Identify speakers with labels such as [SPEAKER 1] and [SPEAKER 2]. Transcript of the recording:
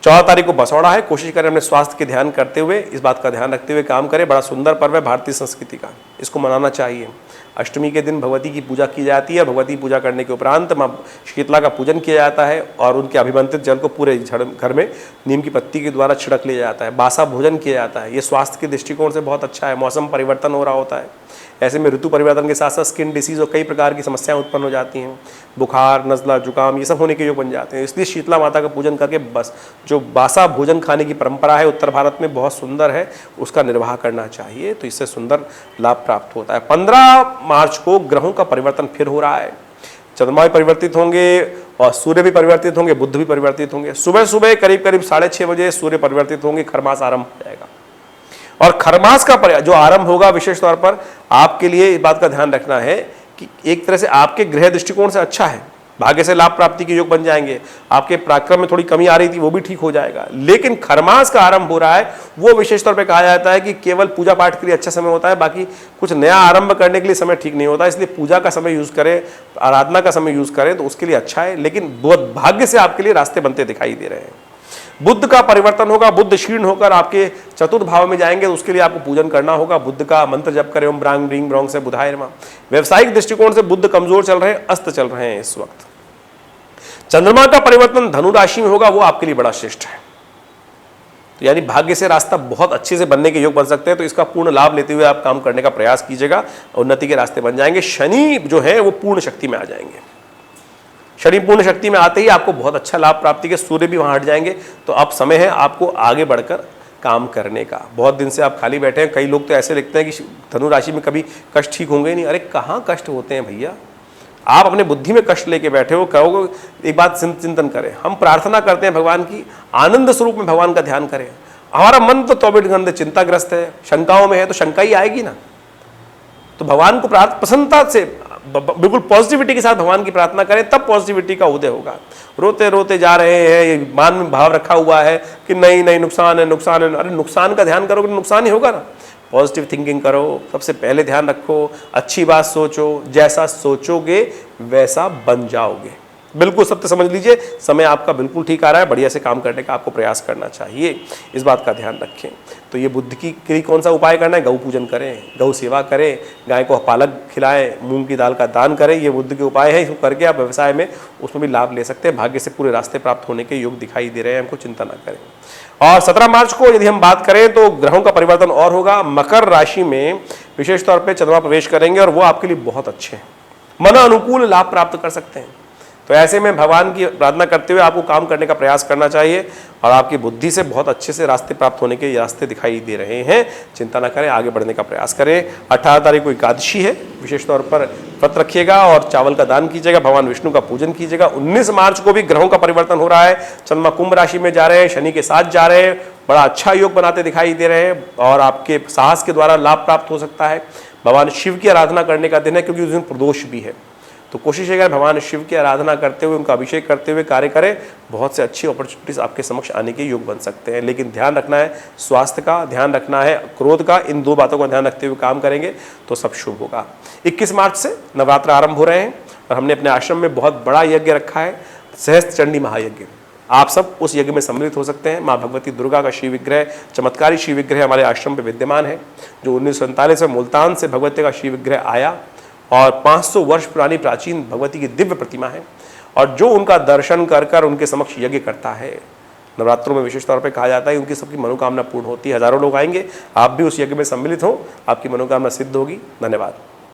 [SPEAKER 1] 14 तारीख को बसौड़ा है, कोशिश करें अपने स्वास्थ्य के ध्यान करते हुए, इस बात का ध्यान रखते हुए काम करें। बड़ा सुंदर पर्व है भारतीय संस्कृति का, इसको मनाना चाहिए। अष्टमी के दिन भगवती की पूजा की जाती है। भगवती पूजा करने के उपरांत माँ शीतला का पूजन किया जाता है और उनके अभिमंत्रित जल को पूरे घर में नीम की पत्ती के द्वारा छिड़क लिया जाता है। बासा भोजन किया जाता है। ये स्वास्थ्य के दृष्टिकोण से बहुत अच्छा है। मौसम परिवर्तन हो रहा होता है, ऐसे में ऋतु परिवर्तन के साथ साथ स्किन डिसीज और कई प्रकार की समस्याएं उत्पन्न हो जाती हैं। बुखार, नज़ला, जुकाम ये सब होने के योग बन जाते हैं। इसलिए शीतला माता का पूजन करके बस जो बासा भोजन खाने की परंपरा है उत्तर भारत में बहुत सुंदर है, उसका निर्वाह करना चाहिए, तो इससे सुंदर लाभ प्राप्त होता है। 15 मार्च को ग्रहों का परिवर्तन फिर हो रहा है। चंद्रमा भी परिवर्तित होंगे और सूर्य भी परिवर्तित होंगे, बुध भी परिवर्तित होंगे। सुबह सुबह करीब 6:30 बजे सूर्य परिवर्तित होंगे, खरमास आरंभ हो जाएगा। और खरमास का जो आरंभ होगा विशेष तौर पर आपके लिए इस बात का ध्यान रखना है कि एक तरह से आपके गृह दृष्टिकोण से अच्छा है। भाग्य से लाभ प्राप्ति के योग बन जाएंगे। आपके पराक्रम में थोड़ी कमी आ रही थी, वो भी ठीक हो जाएगा। लेकिन खरमास का आरंभ हो रहा है, वो विशेष तौर पे कहा जाता है कि केवल पूजा पाठ के लिए अच्छा समय होता है, बाकी कुछ नया आरंभ करने के लिए समय ठीक नहीं होता। इसलिए पूजा का समय यूज करें, आराधना का समय यूज करें तो उसके लिए अच्छा है। लेकिन बहुत भाग्य से आपके लिए रास्ते बनते दिखाई दे रहे हैं। बुद्ध का परिवर्तन होगा, बुद्ध क्षीण होकर आपके चतुर्थ भाव में जाएंगे, तो उसके लिए आपको पूजन करना होगा। बुद्ध का मंत्र जप करें, ओम ब्रांग ब्रींग ब्रोंग से बुधाय नमः। व्यवसायिक दृष्टिकोण से बुद्ध कमजोर चल रहे हैं, अस्त चल रहे हैं इस वक्त। चंद्रमा का परिवर्तन धनु राशि में होगा, वो आपके लिए बड़ा श्रेष्ठ है। तो यानी भाग्य से रास्ता बहुत अच्छे से बनने के योग बन सकते हैं, तो इसका पूर्ण लाभ लेते हुए आप काम करने का प्रयास कीजिएगा, उन्नति के रास्ते बन जाएंगे। शनि जो है वो पूर्ण शक्ति में आ जाएंगे। शनि पूर्ण शक्ति में आते ही आपको बहुत अच्छा लाभ प्राप्ति के, सूर्य भी वहां हट जाएंगे, तो अब समय है आपको आगे बढ़कर काम करने का। बहुत दिन से आप खाली बैठे हैं। कई लोग तो ऐसे लिखते हैं कि धनु राशि में कभी कष्ट ठीक होंगे नहीं। अरे कहाँ कष्ट होते हैं भैया, आप अपने बुद्धि में कष्ट लेके बैठे हो। कहोगे एक बात चिंतन करें, हम प्रार्थना करते हैं भगवान की, आनंद स्वरूप में भगवान का ध्यान करें। हमारा मन तो 24 घंटे चिंताग्रस्त है, शंकाओं में है, तो शंका ही आएगी ना। तो भगवान को प्रसन्नता से बिल्कुल पॉजिटिविटी के साथ भगवान की प्रार्थना करें, तब पॉजिटिविटी का उदय होगा। रोते रोते जा रहे हैं, मान में भाव रखा हुआ है कि नहीं नहीं नुकसान है नुकसान है, अरे नुकसान का ध्यान करोगे नुकसान ही होगा ना। पॉजिटिव थिंकिंग करो, सबसे पहले ध्यान रखो, अच्छी बात सोचो, जैसा सोचोगे वैसा बन जाओगे। बिल्कुल सत्य समझ लीजिए, समय आपका बिल्कुल ठीक आ रहा है, बढ़िया से काम करने का आपको प्रयास करना चाहिए, इस बात का ध्यान रखें। तो ये बुद्ध की लिए कौन सा उपाय करना है? गौ पूजन करें, गौ सेवा करें, गाय को पालक खिलाएं, मूंग की दाल का दान करें, ये बुद्ध के उपाय है। इसको करके आप व्यवसाय में उसमें भी लाभ ले सकते हैं। भाग्य से पूरे रास्ते प्राप्त होने के योग दिखाई दे रहे हैं, हमको चिंता ना करें। और 17 मार्च को यदि हम बात करें तो ग्रहों का परिवर्तन और होगा। मकर राशि में विशेष तौर पर चंद्रमा प्रवेश करेंगे और वो आपके लिए बहुत अच्छे हैं, मन अनुकूल लाभ प्राप्त कर सकते हैं। तो ऐसे में भगवान की प्रार्थना करते हुए आपको काम करने का प्रयास करना चाहिए और आपकी बुद्धि से बहुत अच्छे से रास्ते प्राप्त होने के रास्ते दिखाई दे रहे हैं। चिंता ना करें, आगे बढ़ने का प्रयास करें। 18 तारीख को एकादशी है, विशेष तौर पर व्रत रखिएगा और चावल का दान कीजिएगा, भगवान विष्णु का पूजन कीजिएगा। 19 मार्च को भी ग्रहों का परिवर्तन हो रहा है। चंद्रमा कुंभ राशि में जा रहे हैं, शनि के साथ जा रहे हैं, बड़ा अच्छा योग बनाते दिखाई दे रहे हैं और आपके साहस के द्वारा लाभ प्राप्त हो सकता है। भगवान शिव की आराधना करने का दिन है, क्योंकि उस दिन प्रदोष भी है। तो कोशिश है भगवान शिव की आराधना करते हुए, उनका अभिषेक करते हुए कार्य करें। बहुत से अच्छी अपॉर्चुनिटीज आपके समक्ष आने के योग बन सकते हैं। लेकिन ध्यान रखना है, स्वास्थ्य का ध्यान रखना है, क्रोध का, इन दो बातों का ध्यान रखते हुए काम करेंगे तो सब शुभ होगा। 21 मार्च से नवरात्र आरंभ हो रहे हैं और हमने अपने आश्रम में बहुत बड़ा यज्ञ रखा है, सहस्त्र चंडी महायज्ञ। आप सब उस यज्ञ में सम्मिलित हो सकते हैं। माँ भगवती दुर्गा का शिव विग्रह, चमत्कारी शिव विग्रह हमारे आश्रम में विद्यमान है, जो 1947 में मुल्तान से भगवती का शिव विग्रह आया और 500 वर्ष पुरानी प्राचीन भगवती की दिव्य प्रतिमा है। और जो उनका दर्शन कर कर उनके समक्ष यज्ञ करता है, नवरात्रों में विशेष तौर पे कहा जाता है उनकी सबकी मनोकामना पूर्ण होती है। हजारों लोग आएंगे, आप भी उस यज्ञ में सम्मिलित हो, आपकी मनोकामना सिद्ध होगी। धन्यवाद।